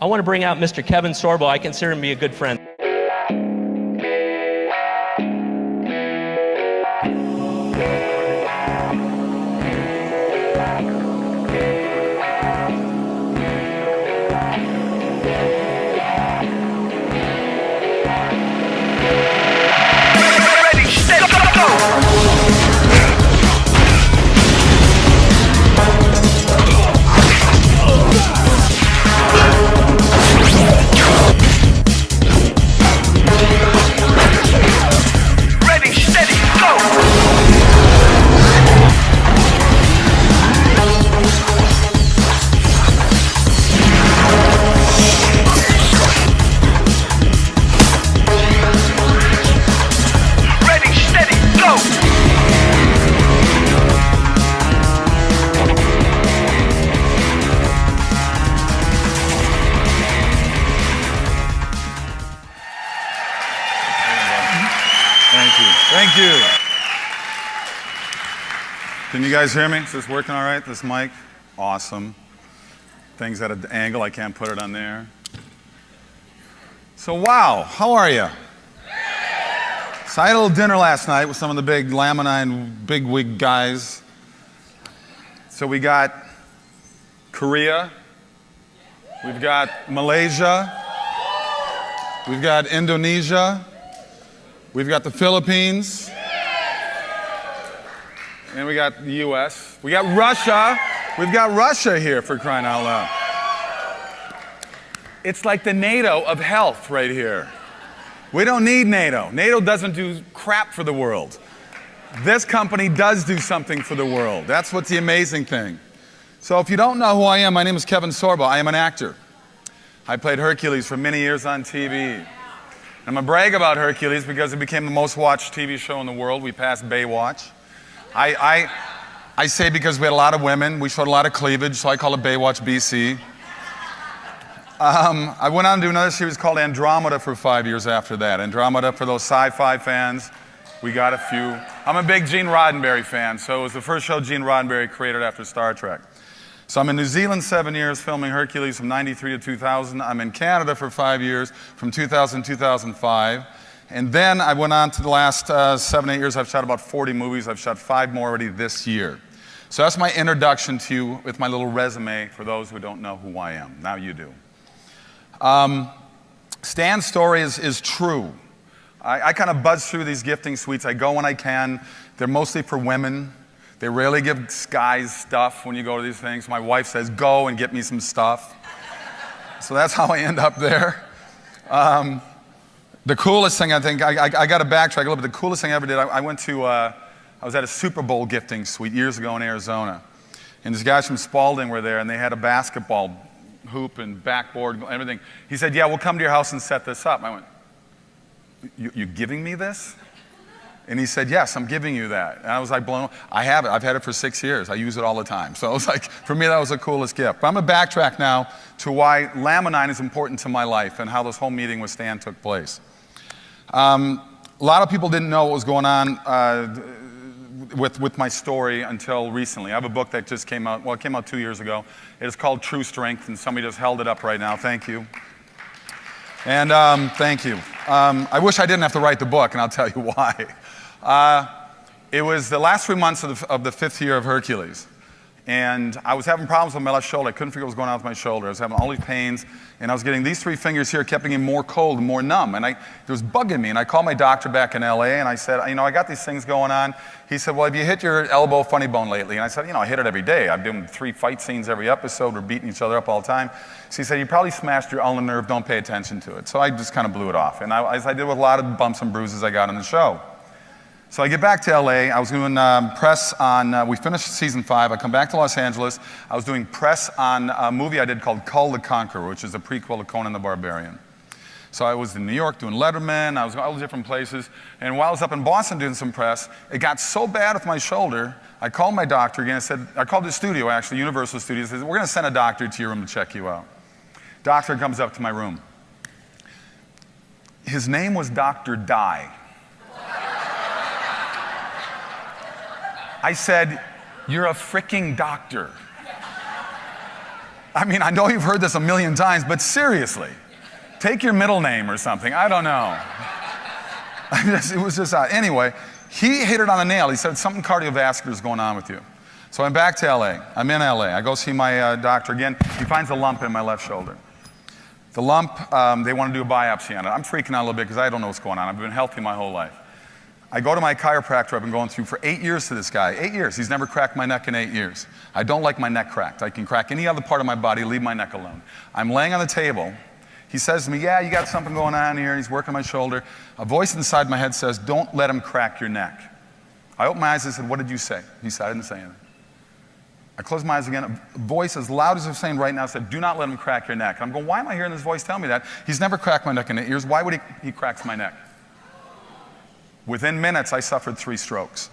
I want to bring out Mr. Kevin Sorbo. I consider him to be a good friend. Thank you. Can you guys hear me? Is this working all right, this mic? Awesome. Things at an angle, I can't put it on there. So wow, how are you? So I had a little dinner last night with some of the big Laminine bigwig guys. So we got Korea, we've got Malaysia, we've got Indonesia, we've got the Philippines, and we got the US. We got Russia. We've got Russia here, for crying out loud. It's like the NATO of health right here. We don't need NATO. NATO doesn't do crap for the world. This company does do something for the world. That's what's the amazing thing. So if you don't know who I am, my name is Kevin Sorbo. I am an actor. I played Hercules for many years on TV. I'm going to brag about Hercules because it became the most watched TV show in the world. We passed Baywatch. I say because we had a lot of women, we showed a lot of cleavage, so I call it Baywatch BC. I went on to do another series called Andromeda for 5 years after that. Andromeda, for those sci-fi fans, we got a few. I'm a big Gene Roddenberry fan, so it was the first show Gene Roddenberry created after Star Trek. So I'm in New Zealand 7 years filming Hercules from '93 to 2000. I'm in Canada for 5 years, from 2000 to 2005. And then I went on to the last 7, 8 years. I've shot about 40 movies. I've shot 5 more already this year. So that's my introduction to you with my little resume for those who don't know who I am. Now you do. Stan's story is true. I kind of buzz through these gifting suites. I go when I can. They're mostly for women. They rarely give guys stuff when you go to these things. My wife says, go and get me some stuff. So that's how I end up there. The coolest thing, I think, I got to backtrack a little bit. The coolest thing I ever did, I was at a Super Bowl gifting suite years ago in Arizona. And these guys from Spalding were there, and they had a basketball hoop and backboard and everything. He said, yeah, we'll come to your house and set this up. I went, you giving me this? And he said, yes, I'm giving you that. And I was like blown. I have it. I've had it for 6 years. I use it all the time. So it was like, for me, that was the coolest gift. But I'm going to backtrack now to why Laminine is important to my life and how this whole meeting with Stan took place. A lot of people didn't know what was going on with my story until recently. I have a book that just came out. Well, it came out 2 years ago. It is called True Strength, and somebody just held it up right now. Thank you. And thank you. I wish I didn't have to write the book, and I'll tell you why. It was the last 3 months of the 5th year of Hercules. And I was having problems with my left shoulder. I couldn't figure what was going on with my shoulder. I was having all these pains, and I was getting these 3 fingers here kept getting more cold and more numb. And it was bugging me. And I called my doctor back in LA, and I said, you know, I got these things going on. He said, well, have you hit your elbow funny bone lately? And I said, you know, I hit it every day. I'm doing 3 fight scenes every episode. We're beating each other up all the time. So he said, you probably smashed your ulnar nerve. Don't pay attention to it. So I just kind of blew it off. And as I did with a lot of bumps and bruises I got on the show. So I get back to LA. I was doing press on, we finished season 5. I come back to Los Angeles. I was doing press on a movie I did called Kull the Conqueror, which is a prequel to Conan the Barbarian. So I was in New York doing Letterman. I was all different places. And while I was up in Boston doing some press, it got so bad with my shoulder, I called my doctor again. I called the studio, actually, Universal Studios. I said, we're going to send a doctor to your room to check you out. Doctor comes up to my room. His name was Dr. Dye. I said, you're a freaking doctor. I mean, I know you've heard this a million times, but seriously, take your middle name or something. I don't know. It was just anyway, he hit it on the nail. He said, something cardiovascular is going on with you. So I'm back to LA. I'm in LA. I go see my doctor again. He finds a lump in my left shoulder. The lump, they want to do a biopsy on it. I'm freaking out a little bit because I don't know what's going on. I've been healthy my whole life. I go to my chiropractor. I've been going through for 8 years to this guy. 8 years. He's never cracked my neck in 8 years. I don't like my neck cracked. I can crack any other part of my body, leave my neck alone. I'm laying on the table. He says to me, yeah, you got something going on here. He's working my shoulder. A voice inside my head says, don't let him crack your neck. I opened my eyes and said, what did you say? He said, I didn't say anything. I closed my eyes again. A voice as loud as I'm saying right now said, do not let him crack your neck. I'm going, why am I hearing this voice tell me that? He's never cracked my neck in 8 years. Why would he cracks my neck? Within minutes, I suffered 3 strokes.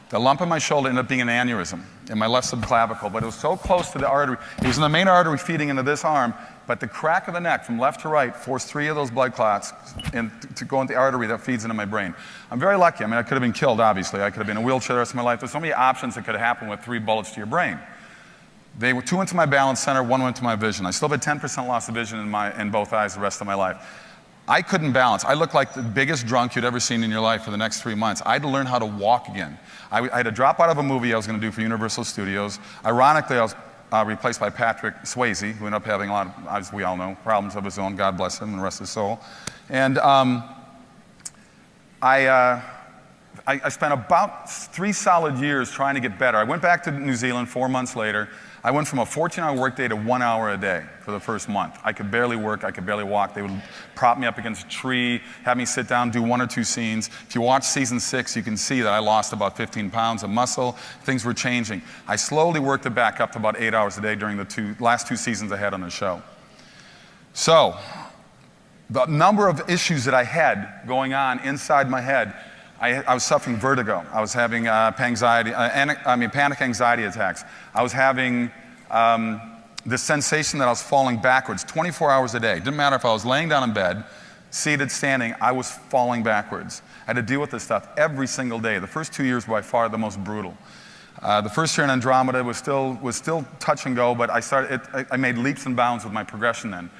The lump in my shoulder ended up being an aneurysm in my left subclavicle, but it was so close to the artery. It was in the main artery feeding into this arm, but the crack of the neck from left to right forced 3 of those blood clots to go into the artery that feeds into my brain. I'm very lucky. I mean, I could have been killed, obviously. I could have been in a wheelchair the rest of my life. There's so many options that could have happened with 3 bullets to your brain. They were 2 into my balance center, 1 went to my vision. I still have a 10% loss of vision in both eyes the rest of my life. I couldn't balance. I looked like the biggest drunk you'd ever seen in your life for the next 3 months. I had to learn how to walk again. I had to drop out of a movie I was going to do for Universal Studios. Ironically, I was replaced by Patrick Swayze, who ended up having a lot of, as we all know, problems of his own. God bless him and rest his soul. And I spent about 3 solid years trying to get better. I went back to New Zealand 4 months later. I went from a 14-hour workday to 1 hour a day for the first month. I could barely work, I could barely walk. They would prop me up against a tree, have me sit down, do 1 or 2 scenes. If you watch season 6, you can see that I lost about 15 pounds of muscle. Things were changing. I slowly worked it back up to about 8 hours a day during the last 2 seasons I had on the show. So, the number of issues that I had going on inside my head, I was suffering vertigo. I was having panic anxiety attacks. I was having this sensation that I was falling backwards 24 hours a day. Didn't matter if I was laying down in bed, seated, standing, I was falling backwards. I had to deal with this stuff every single day. The first 2 years were by far the most brutal. The first year in Andromeda was still touch and go, but I made leaps and bounds with my progression then.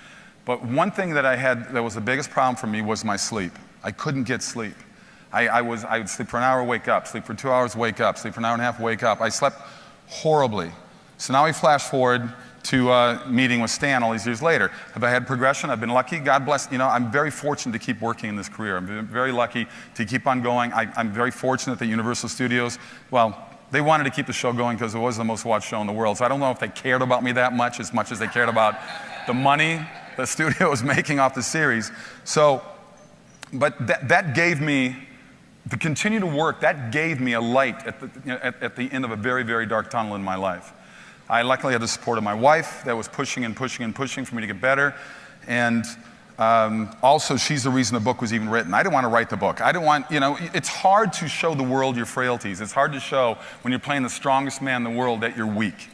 But one thing that I had that was the biggest problem for me was my sleep. I couldn't get sleep. I would sleep for an hour, wake up, sleep for 2 hours, wake up, sleep for an hour and a half, wake up. I slept horribly. So now we flash forward to meeting with Stan all these years later. Have I had progression? I've been lucky. God bless. You know, I'm very fortunate to keep working in this career. I'm very lucky to keep on going. I'm very fortunate that Universal Studios, well, they wanted to keep the show going because it was the most watched show in the world. So I don't know if they cared about me that much as they cared about the money the studio was making off the series. So, but that gave me, to continue to work, that gave me a light at the end of a very, very dark tunnel in my life. I luckily had the support of my wife that was pushing and pushing and pushing for me to get better. And also, she's the reason the book was even written. I didn't want to write the book. I didn't want, you know, it's hard to show the world your frailties. It's hard to show when you're playing the strongest man in the world that you're weak.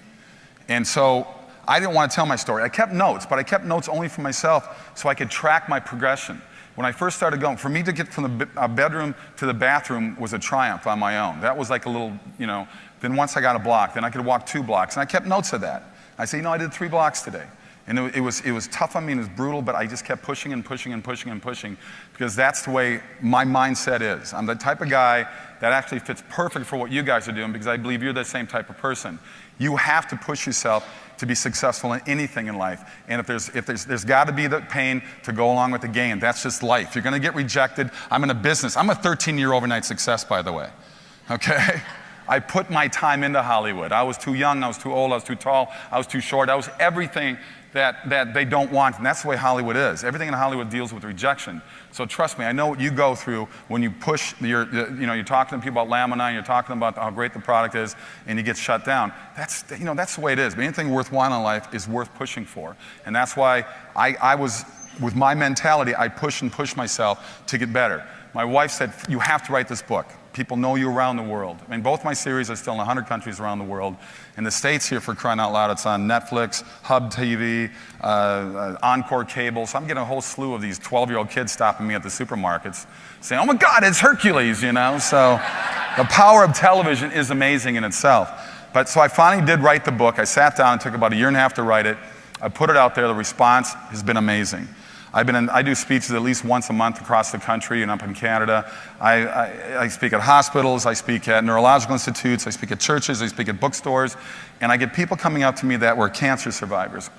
And so I didn't want to tell my story. I kept notes, but I kept notes only for myself so I could track my progression. When I first started going, for me to get from the bedroom to the bathroom was a triumph on my own. That was like a little, you know, then once I got a block, then I could walk 2 blocks. And I kept notes of that. I said, you know, I did 3 blocks today. And it was tough on me and it was brutal, but I just kept pushing and pushing and pushing and pushing because that's the way my mindset is. I'm the type of guy that actually fits perfect for what you guys are doing because I believe you're the same type of person. You have to push yourself to be successful in anything in life. And if there's got to be the pain to go along with the gain. That's just life. You're going to get rejected. I'm in a business. I'm a 13-year overnight success, by the way. Okay? I put my time into Hollywood. I was too young. I was too old. I was too tall. I was too short. I was everything that they don't want, and that's the way Hollywood is. Everything in Hollywood deals with rejection. So trust me, I know what you go through when you push, you're talking to people about Laminine, you're talking about how great the product is, and you get shut down. That's the way it is. But anything worthwhile in life is worth pushing for. And that's why I was, with my mentality, I push and push myself to get better. My wife said, you have to write this book. People know you around the world. I mean, both my series are still in 100 countries around the world. In the States here, for crying out loud, it's on Netflix, Hub TV, Encore Cable. So I'm getting a whole slew of these 12-year-old kids stopping me at the supermarkets saying, oh my God, it's Hercules, you know? So the power of television is amazing in itself. But so I finally did write the book. I sat down, it took about 1.5 years to write it. I put it out there. The response has been amazing. I do speeches at least once a month across the country and up in Canada. I speak at hospitals, I speak at neurological institutes, I speak at churches, I speak at bookstores, and I get people coming up to me that were cancer survivors,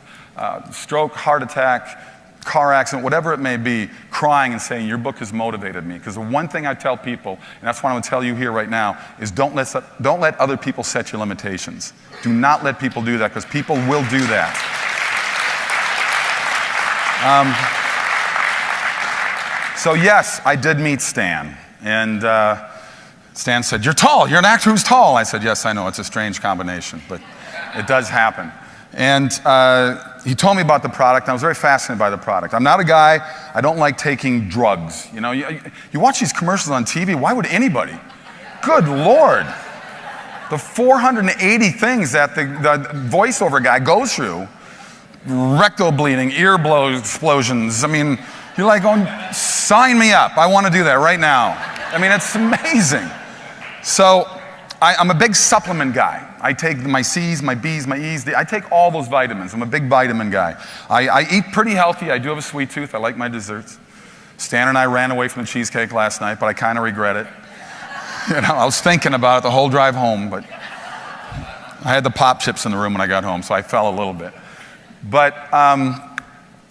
stroke, heart attack, car accident, whatever it may be, crying and saying, your book has motivated me. Because the one thing I tell people, and that's what I'm going to tell you here right now, is don't let other people set your limitations. Do not let people do that, because people will do that. So yes, I did meet Stan, and Stan said, you're tall, you're an actor who's tall. I said, yes, I know, it's a strange combination, but it does happen. And he told me about the product, and I was very fascinated by the product. I'm not a guy, I don't like taking drugs. You know, you watch these commercials on TV, why would anybody? Good Lord. The 480 things that the voiceover guy goes through, rectal bleeding, ear explosions, I mean, you're like going, sign me up. I want to do that right now. I mean, it's amazing. So I'm a big supplement guy. I take my C's, my B's, my E's. I take all those vitamins. I'm a big vitamin guy. I eat pretty healthy. I do have a sweet tooth. I like my desserts. Stan and I ran away from the cheesecake last night, but I kind of regret it. You know, I was thinking about it the whole drive home, but I had the pop chips in the room when I got home, so I fell a little bit. But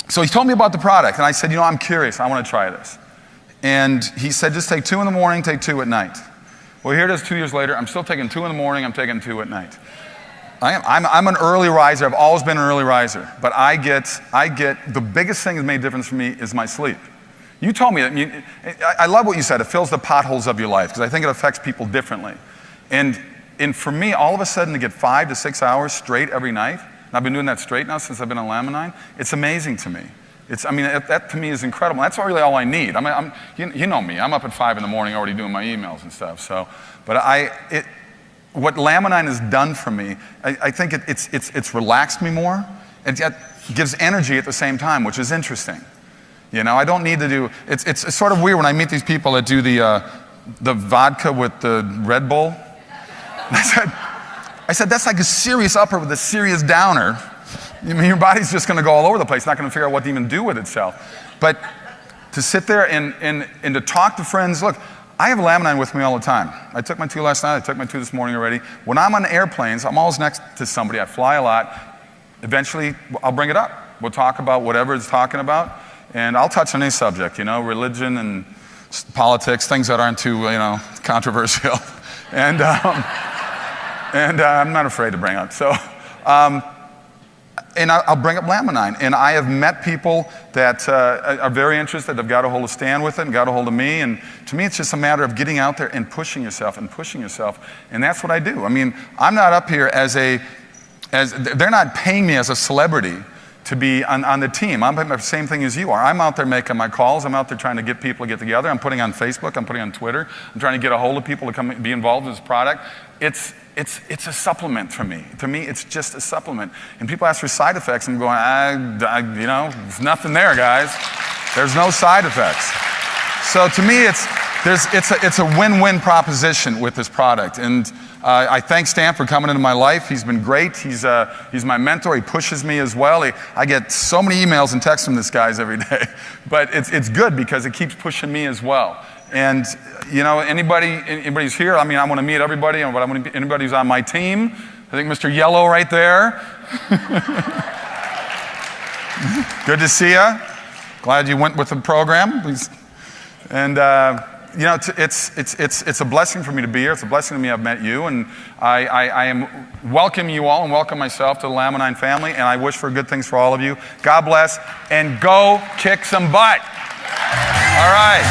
so he told me about the product, and I said, you know, I'm curious. I want to try this. And he said, just take 2 in the morning, take 2 at night. Well, here it is 2 years later. I'm still taking 2 in the morning. I'm taking 2 at night. I'm an early riser. I've always been an early riser. But I get the biggest thing that made a difference for me is my sleep. You told me that. I love what you said. It fills the potholes of your life, because I think it affects people differently. And for me, all of a sudden, to get 5 to 6 hours straight every night, and I've been doing that straight now since I've been on Laminine, it's amazing to me. That to me is incredible. That's really all I need. You know me. I'm up at 5 in the morning already doing my emails and stuff. So, but what Laminine has done for me, I think it's relaxed me more. It yet gives energy at the same time, which is interesting. You know, I don't need to do. It's sort of weird when I meet these people that do the vodka with the Red Bull. I said that's like a serious upper with a serious downer. I mean, your body's just going to go all over the place, not going to figure out what to even do with itself. But to sit there and to talk to friends, look, I have Laminine with me all the time. I took my 2 last night, I took my 2 this morning already. When I'm on airplanes, I'm always next to somebody. I fly a lot. Eventually, I'll bring it up. We'll talk about whatever it's talking about, and I'll touch on any subject, you know, religion and politics, things that aren't too, you know, controversial. And I'm not afraid to bring up. So, and I'll bring up Laminine. And I have met people that are very interested, have got a hold of Stan with it and got a hold of me. And to me, it's just a matter of getting out there and pushing yourself and pushing yourself. And that's what I do. I mean, I'm not up here they're not paying me as a celebrity to be on the team. I'm the same thing as you are. I'm out there making my calls. I'm out there trying to get people to get together. I'm putting on Facebook. I'm putting on Twitter. I'm trying to get a hold of people to come be involved in this product. It's a supplement for me. To me, it's just a supplement. And people ask for side effects. I'm going, you know, there's nothing there, guys. There's no side effects. So to me, it's a win-win proposition with this product. And I thank Stan for coming into my life. He's been great. He's my mentor. He pushes me as well. I get so many emails and texts from this guy every day. But it's good because it keeps pushing me as well. And you know, anybody's here, I mean, I want to meet everybody, but anybody who's on my team. I think Mr. Yellow right there. Good to see you. Glad you went with the program. And you know, it's a blessing for me to be here. It's a blessing to me I've met you, and I am welcoming you all and welcome myself to the Laminine family, and I wish for good things for all of you. God bless, and go kick some butt. All right.